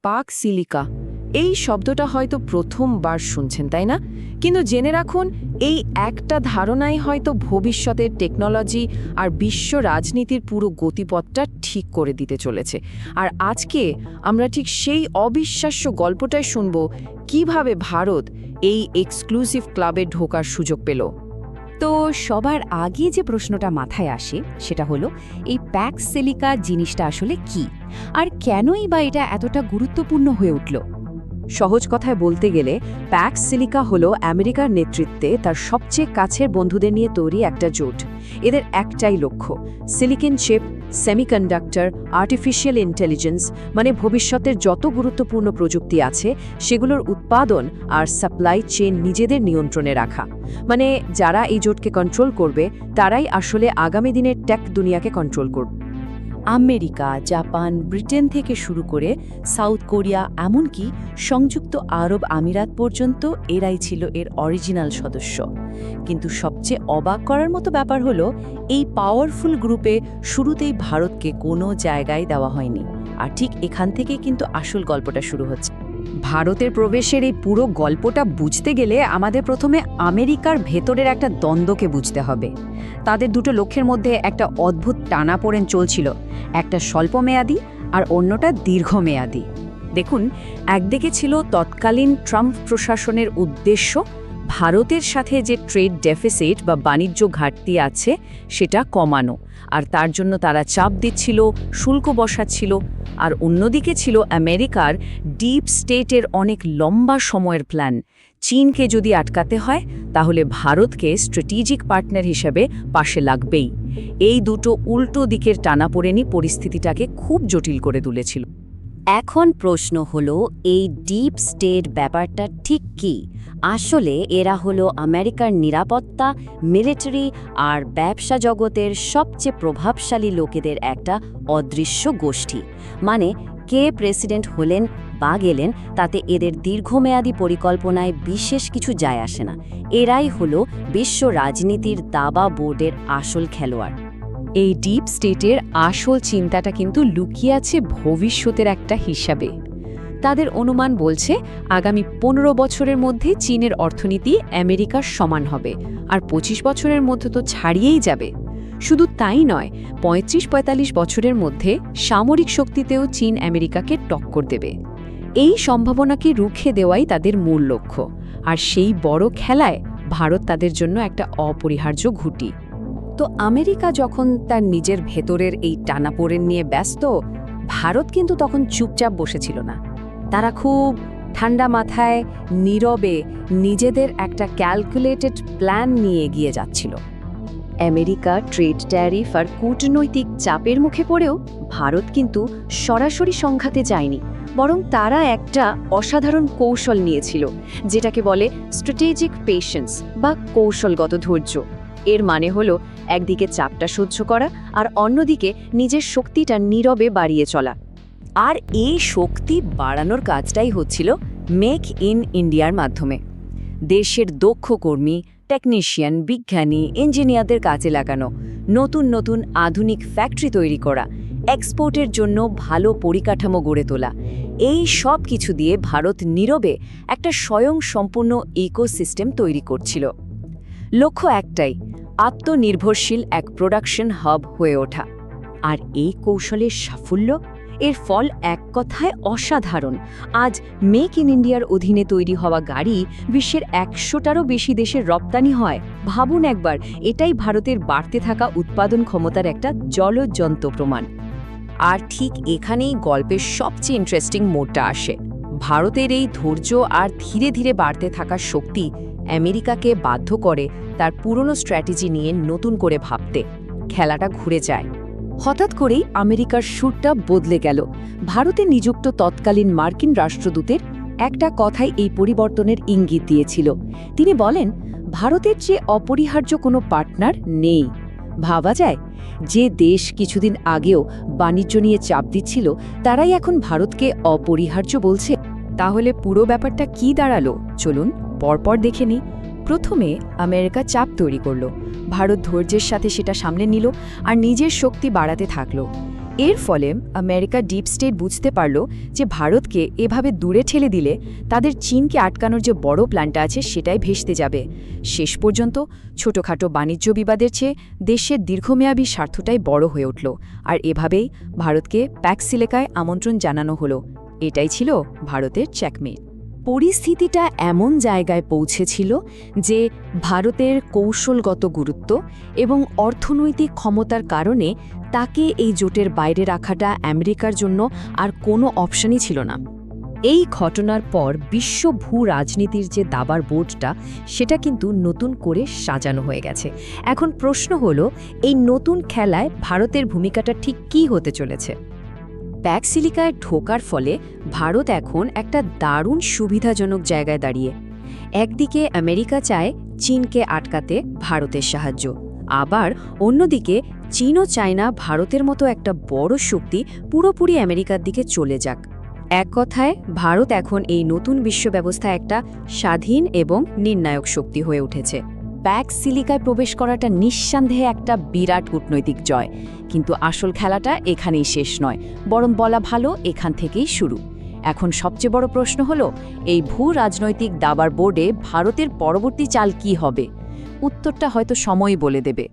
পাক সিলিকা এই শব্দটা হয়তো প্রথমবার শুনছেন, তাই না? কিন্তু জেনে রাখুন, এই একটা ধারণাই হয়তো ভবিষ্যতের টেকনোলজি আর বিশ্ব রাজনীতির পুরো গতিপথটা ঠিক করে দিতে চলেছে। আর আজকে আমরা ঠিক সেই অবিশ্বাস্য গল্পটাই শুনব, কিভাবে ভারত এই এক্সক্লুসিভ ক্লাবে ঢোকার সুযোগ পেল। তো সবার আগে যে প্রশ্নটা মাথায় আসে সেটা হলো, এই প্যাক সিলিকা জিনিসটা আসলে কি, আর কেনই বা এটা এতটা গুরুত্বপূর্ণ হয়ে উঠল? সহজ কথায় বলতে গেলে প্যাক সিলিকা হলো আমেরিকার নেতৃত্বে তার সবচেয়ে কাছের বন্ধুদের নিয়ে তৈরি একটা জোট। এদের একটাই লক্ষ্য, silicon chip, semiconductor, artificial intelligence, মানে ভবিষ্যতের যত গুরুত্বপূর্ণ প্রযুক্তি আছে সেগুলোর উৎপাদন আর সাপ্লাই চেইন নিজেদের নিয়ন্ত্রণে রাখা। মানে যারা এই জোটকে কন্ট্রোল করবে তারাই আসলে আগামী দিনের টেক দুনিয়াকে কন্ট্রোল করবে। আমেরিকা, জাপান, ব্রিটেন থেকে শুরু করে সাউথ কোরিয়া, এমনকি সংযুক্ত আরব আমিরাত পর্যন্ত এরাই ছিল এর অরিজিনাল সদস্য। কিন্তু সবচেয়ে অবাক করার মতো ব্যাপার হলো, এই পাওয়ারফুল গ্রুপে শুরুতেই ভারতকে কোনো জায়গায় দেওয়া হয়নি। আর ঠিক এখান থেকেই কিন্তু আসল গল্পটা শুরু হচ্ছে। ভারতের প্রবেশের এই পুরো গল্পটা বুঝতে গেলে আমাদের প্রথমে আমেরিকার ভেতরের একটা দ্বন্দ্বকে বুঝতে হবে। তাদের দুটো লক্ষ্যের মধ্যে একটা অদ্ভুত টানাপোড়েন চলছিল, একটা স্বল্পমেয়াদী আর অন্যটা দীর্ঘমেয়াদী। দেখুন, একদিকে ছিল তৎকালীন ট্রাম্প প্রশাসনের উদ্দেশ্য ভারতের সাথে যে ট্রেড ডেফিসিট বা বাণিজ্য ঘাটতি আছে সেটা কমানো, আর তার জন্য তারা চাপ দিচ্ছিল, শুল্ক বসাচ্ছিল। আর অন্যদিকে ছিল আমেরিকার ডিপ স্টেটের অনেক লম্বা সময়ের প্ল্যান। চীনকে যদি আটকাতে হয় তাহলে ভারতকে স্ট্র্যাটেজিক পার্টনার হিসেবে পাশে লাগবেই। এই দুটো উল্টো দিকের টানাপোড়েনই পরিস্থিতিটাকে খুব জটিল করে তুলেছিল। এখন প্রশ্ন হলো, এই ডিপ স্টেট ব্যাপারটা ঠিক কি? আসলে এরা হলো আমেরিকার নিরাপত্তা, মিলিটারি আর ব্যবসা জগতের সবচেয়ে প্রভাবশালী লোকেদের একটা অদৃশ্য গোষ্ঠী। মানে কে প্রেসিডেন্ট হলেন বা গেলেন তাতে এদের দীর্ঘমেয়াদী পরিকল্পনায় বিশেষ কিছু যায় আসে না। এরাই হলো বিশ্ব রাজনীতির দাবা বোর্ডের আসল খেলোয়াড়। এই ডিপ স্টেটের আসল চিন্তাটা কিন্তু লুকিয়ে আছে ভবিষ্যতের একটা হিসাবে। তাদের অনুমান বলছে আগামী 15 বছরের মধ্যে চীনের অর্থনীতি আমেরিকার সমান হবে, আর 25 বছরের মধ্যে তো ছাড়িয়েই যাবে। শুধু তাই নয়, 35-45 বছরের মধ্যে সামরিক শক্তিতেও চীন আমেরিকাকে টক্কর দেবে। এই সম্ভাবনাকে রুখে দেওয়াই তাদের মূল লক্ষ্য, আর সেই বড় খেলায় ভারত তাদের জন্য একটা অপরিহার্য ঘুঁটি। তো আমেরিকা যখন তার নিজের ভেতরের এই টানাপোড়েন নিয়ে ব্যস্ত, ভারত কিন্তু তখন চুপচাপ বসেছিল না। তারা খুব ঠান্ডা মাথায় নীরবে নিজেদের একটা ক্যালকুলেটেড প্ল্যান নিয়ে এগিয়ে যাচ্ছিল। আমেরিকা ট্রেড ট্যারিফ আর কূটনৈতিক চাপের মুখে পড়েও ভারত কিন্তু সরাসরি সংঘাতে যায়নি, বরং তারা একটা অসাধারণ কৌশল নিয়েছিল, যেটাকে বলে স্ট্র্যাটেজিক পেশেন্স বা কৌশলগত ধৈর্য। এর মানে হলো একদিকে চাপটা সহ্য করা আর অন্যদিকে নিজের শক্তিটা নীরবে বাড়িয়ে চলা। আর এই শক্তি বাড়ানোর কাজটাই হচ্ছিল মেক ইন ইন্ডিয়ার মাধ্যমে। দেশের দক্ষ কর্মী, টেকনিশিয়ান, বিজ্ঞানী, ইঞ্জিনিয়ারদের কাজে লাগানো, নতুন নতুন আধুনিক ফ্যাক্টরি তৈরি করা, এক্সপোর্টের জন্য ভালো পরিকাঠামো গড়ে তোলা, এই সব কিছু দিয়ে ভারত নীরবে একটা স্বয়ংসম্পূর্ণ ইকোসিস্টেম তৈরি করছিল। লক্ষ্য একটাই, আত্মনির্ভরশীল এক প্রোডাকশন হাব হয়ে ওঠা। আর এই কৌশলের সাফল্য, এর ফল এক কথায় অসাধারণ। আজ মেক ইন ইন্ডিয়ার অধীনে তৈরি হওয়া গাড়ি বিশ্বের 100টারও বেশি দেশের রপ্তানি হয়। ভাবুন একবার, এটাই ভারতের বাড়তে থাকা উৎপাদন ক্ষমতার একটা জ্বলজ্জন্ত প্রমাণ। আর ঠিক এখানেই গল্পের সবচেয়ে ইন্টারেস্টিং মোড়টা আসে। ভারতের এই ধৈর্য আর ধীরে ধীরে বাড়তে থাকা শক্তি আমেরিকাকে বাধ্য করে তার পুরনো স্ট্র্যাটেজি নিয়ে নতুন করে ভাবতে। খেলাটা ঘুরে যায়। হঠাৎ করেই আমেরিকার সুরটা বদলে গেল। ভারতে নিযুক্ত তৎকালীন মার্কিন রাষ্ট্রদূতের একটা কথাই এই পরিবর্তনের ইঙ্গিত দিয়েছিল। তিনি বলেন, ভারতের যে অপরিহার্য কোনো পার্টনার নেই। ভাবা যায়, যে দেশ কিছুদিন আগেও বাণিজ্য নিয়ে চাপ দিচ্ছিল, তারাই এখন ভারতকে অপরিহার্য বলছে। তাহলে পুরো ব্যাপারটা কি দাঁড়ালো, চলুন পরপর দেখে নিই। প্রথমে আমেরিকা চাপ তৈরি করল, ভারত ধৈর্যের সাথে সেটা সামলে নিল আর নিজের শক্তি বাড়াতে থাকল। এর ফলে আমেরিকা ডিপ স্টেট বুঝতে পারল যে ভারতকে এভাবে দূরে ঠেলে দিলে তাদের চীনকে আটকানোর যে বড় প্ল্যানটা আছে সেটাই ভেস্তে যাবে। শেষ পর্যন্ত ছোটখাটো বাণিজ্য বিবাদের চেয়ে দেশের দীর্ঘমেয়াদী স্বার্থটাই বড় হয়ে উঠল, আর এভাবেই ভারতকে প্যাক্স সিলিকায় আমন্ত্রণ জানানো হলো। এটাই ছিল ভারতের চেকমেট। পরিস্থিতিটা এমন জায়গায় পৌঁছেছিল যে ভারতের কৌশলগত গুরুত্ব এবং অর্থনৈতিক ক্ষমতার কারণে তাকে এই জোটের বাইরে রাখাটা আমেরিকার জন্য আর কোনো অপশনই ছিল না। এই ঘটনার পর বিশ্ব ভূ রাজনীতির যে দাবার বোর্ডটা সেটা কিন্তু নতুন করে সাজানো হয়ে গেছে। এখন প্রশ্ন হলো, এই নতুন খেলায় ভারতের ভূমিকাটা ঠিক কী হতে চলেছে? প্যাক্স সিলিকায় ঢোকার ফলে ভারত এখন একটা দারুণ সুবিধাজনক জায়গায় দাঁড়িয়ে। একদিকে আমেরিকা চায় চীনকে আটকাতে ভারতের সাহায্য, আবার অন্যদিকে চীনও চায় না ভারতের মতো একটা বড় শক্তি পুরোপুরি আমেরিকার দিকে চলে যাক। এক কথায় ভারত এখন এই নতুন বিশ্ব ব্যবস্থায় একটা স্বাধীন এবং নির্ণায়ক শক্তি হয়ে উঠেছে। প্যাক্স সিলিকায় প্রবেশ করাটা নিঃসন্দেহে একটা বিরাট কূটনৈতিক জয়, কিন্তু আসল খেলাটা এখানেই শেষ নয়, বরং বলা ভালো এখান থেকেই শুরু। এখন সবচেয়ে বড় প্রশ্ন হলো, এই ভূ রাজনৈতিক দাবার বোর্ডে ভারতের পরবর্তী চাল কী হবে? উত্তরটা হয়তো সময়ই বলে দেবে।